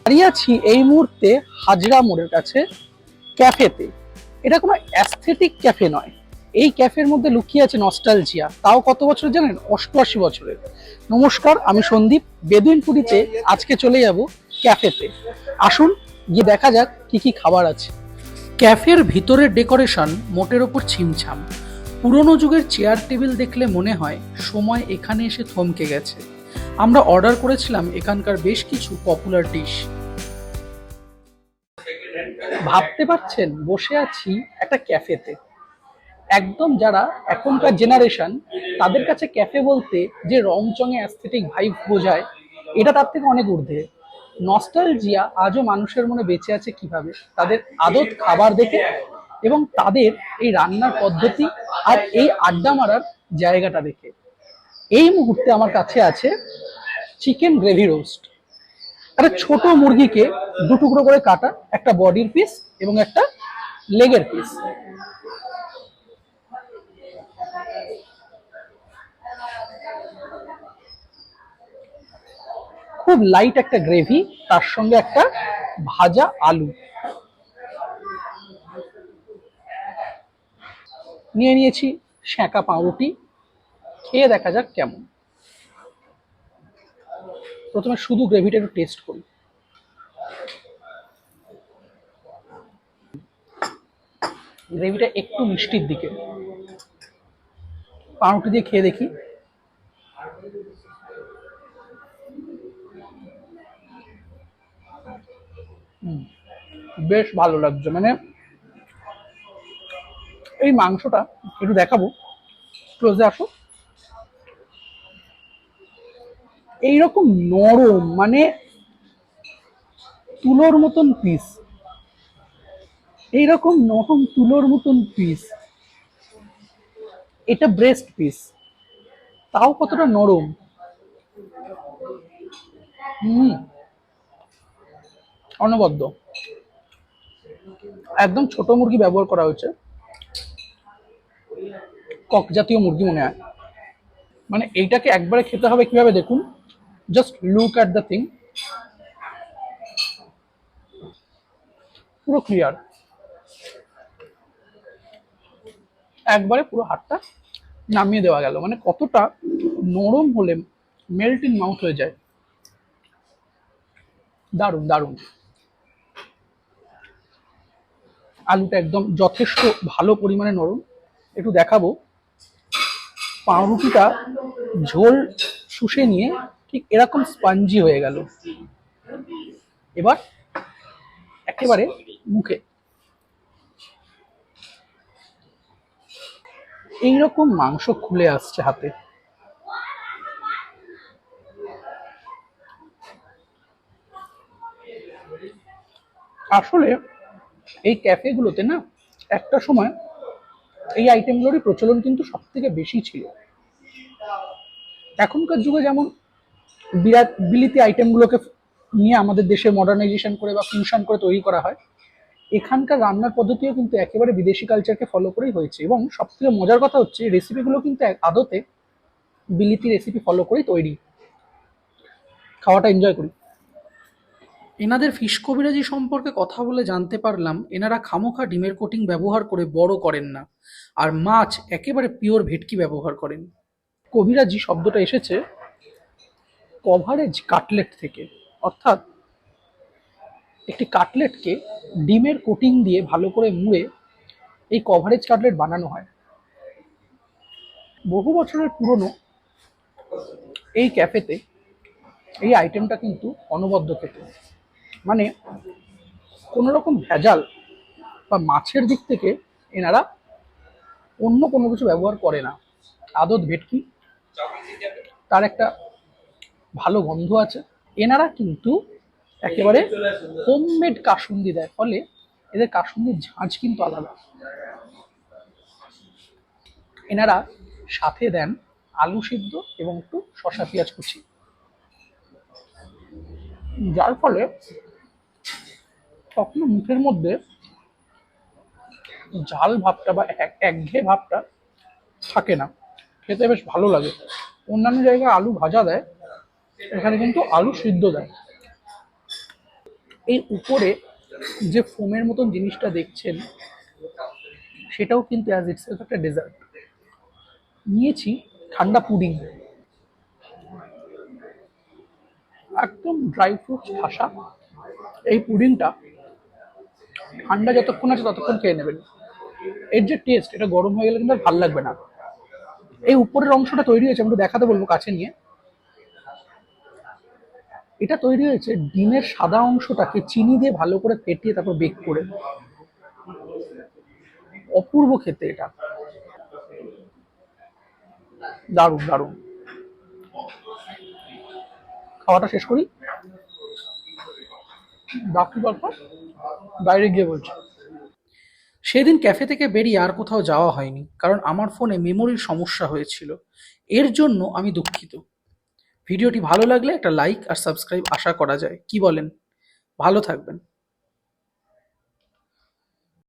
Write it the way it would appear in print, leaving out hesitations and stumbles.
দাঁড়িয়ে আছি এই মুহূর্তে হাজরা মোড়ের কাছে ক্যাফেতে। এটা কোনো অ্যাস্থেটিক ক্যাফে নয়, এই ক্যাফের মধ্যে লুকিয়ে আছে নস্টালজিয়া। তাও কত বছর জানেন? 88 বছরের। নমস্কার, আমি সন্দীপ। বেদুইনপুরিতে আজকে চলে যাব ক্যাফেতে। আসুন গিয়ে দেখা যাক কি কি খাবার আছে। ক্যাফের ভিতরের ডেকোরেশন মোটের ওপর ছিমছাম। পুরনো যুগের চেয়ার টেবিল দেখলে মনে হয় সময় এখানে এসে থমকে গেছে। আমরা অর্ডার করেছিলাম এখানকার বেশ কিছু পপুলার ডিশ। ভাবতে পারছেন বসে আছি একটা ক্যাফেতে। একদম যারা এখনকার জেনারেশন, তাদের কাছে ক্যাফে বলতে যে রংচঙে অ্যাস্থেটিক ভাইব বোঝায়, এটা তার থেকে অনেক ঊর্ধ্বে। নস্টালজিয়া আজও মানুষের মনে বেঁচে আছে কিভাবে? তাদের আদত খাবার দেখে এবং তাদের এই রান্নার পদ্ধতি আর এই আড্ডা মারার জায়গাটা দেখে। এই মুহূর্তে আমার কাছে আছে চিকেন গ্রেভি রোস্ট। একটা ছোট মুরগিকে দু টুকরো করে কাটা, একটা বডির পিস এবং একটা লেগের পিস। খুব লাইট একটা গ্রেভি, তার সঙ্গে একটা ভাজা আলু নিয়ে নিয়েছি। সেঁকা পাউরুটি, খেয়ে দেখা যাক কেমন। প্রথমে শুধু গ্রেভিটা একটু টেস্ট করি। গ্রেভিটা একটু মিষ্টির দিকে। পাউরুটি দিয়ে খেয়ে দেখি। বেশ ভালো লাগছে। মানে এই মাংসটা একটু দেখাবো, ক্লোজে আসো। এইরকম নরম, মানে তুলোর মতন পিস। এইরকম নরম তুলোর মতন পিস। এটা ব্রেস্ট পিস, তাও কতটা নরম। হুম, অনবদ্য। একদম ছোট মুরগি ব্যবহার করা হয়েছে, কক জাতীয় মুরগি মনে হয়। মানে এইটাকে একবারে খেতে হবে কিভাবে দেখুন, just look at the thing. পুরো ক্লিয়ার, একবারে পুরো হাতটা নামিয়ে দেওয়া গেল। মানে কতটা নরম হলে মেল্ট ইন মাউথ হয়ে যায়। দারুণ দারুণ। আলুটা একদম যথেষ্ট ভালো পরিমাণে নরম। একটু দেখাবো, পাউরুটিটা ঝোল শুষে নিয়ে ঠিক এরকম স্পঞ্জি হয়ে গেল। এবার একেবারে মুখে এইরকম মাংস খুলে আসছে হাতে। আসলে এই ক্যাফেগুলোতে না একটা সময় এই আইটেমগুলোরই প্রচলন কিন্তু সব থেকে বেশি ছিল। এখনকার যুগে যেমন বিরাট বিলিতি আইটেমগুলোকে নিয়ে আমাদের দেশে মডার্নাইজেশন করে বা ফিউশন করে তৈরি করা হয়, এখানকার রান্নার পদ্ধতিও কিন্তু একেবারে বিদেশি কালচারকে ফলো করেই হয়েছে। এবং সব থেকে মজার কথা হচ্ছে রেসিপিগুলো কিন্তু আদতে বিলিতি রেসিপি ফলো করেই তৈরি। খাওয়াটা এনজয় করি। এনাদের ফিশ কবিরাজি সম্পর্কে কথা বলে জানতে পারলাম এনারা খামোখা ডিমের কোটিং ব্যবহার করে বড় করেন না, আর মাছ একেবারে পিওর ভেটকি ব্যবহার করেন। কবিরাজি শব্দটা এসেছে কভারেজ কাটলেট থেকে, অর্থাৎ একটি কাটলেটকে ডিমের কোটিং দিয়ে ভালো করে মুড়ে এই কভারেজ কাটলেট বানানো হয়। বহু বছরের পুরনো এই ক্যাফেতে এই আইটেমটা কিন্তু অনবদ্য খেতে। মানে কোনো রকম ভেজাল বা মাছের দিক থেকে এনারা অন্য কোনো কিছু ব্যবহার করে না। আদত ভেটকি, তার একটা ভালো গন্ধ আছে। এনারা কিন্তু একেবারে হোমমেড কাসুন্দি দেয়, ফলে এদের কাসুন্দির ঝাঁঝ কিন্তু আলাদা। এনারা সাথে দেন আলু সিদ্ধ এবং একটু শসা পেঁয়াজ কুচি, যার ফলে কখনো মুখের মধ্যে ঝাল ভাবটা বা একঘেয়ে ভাবটা থাকে না। খেতে বেশ ভালো লাগে। অন্যান্য জায়গায় আলু ভাজা দেয়, এখানে কিন্তু আলু সিদ্ধ দেয়। এই উপরে যে ফোমের মতন জিনিসটা দেখছেন সেটাও কিন্তু অ্যাজ ইটসেলফ একটা ডেজার্ট। নিয়েছি ঠান্ডা পুডিং, একদম ড্রাই ফ্রুটস ঠাসা। এই পুডিংটা ঠান্ডা যতক্ষণ আছে ততক্ষণ খেয়ে নেবেন। এর যে টেস্ট, এটা গরম হয়ে গেলে কিন্তু আর ভালো লাগবে না। এই উপরের অংশটা তৈরি হয়েছে, আমি একটু দেখাতে বলবো কাছে নিয়ে। এটা তৈরি হয়েছে ডিমের সাদা অংশটাকে চিনি দিয়ে ভালো করে ফেটিয়ে তারপর বেক করে। অপূর্ব খেতে এটা, দারুণ দারুণ। খাওয়াটা শেষ করি, বাকি গল্প বাইরে গিয়ে বলছি। সেদিন ক্যাফে থেকে বেরিয়ে আর কোথাও যাওয়া হয়নি, কারণ আমার ফোনে মেমোরির সমস্যা হয়েছিল। এর জন্য আমি দুঃখিত। ভিডিওটি ভালো লাগলে একটা লাইক আর সাবস্ক্রাইব আশা করা যায়, কি বলেন? ভালো থাকবেন।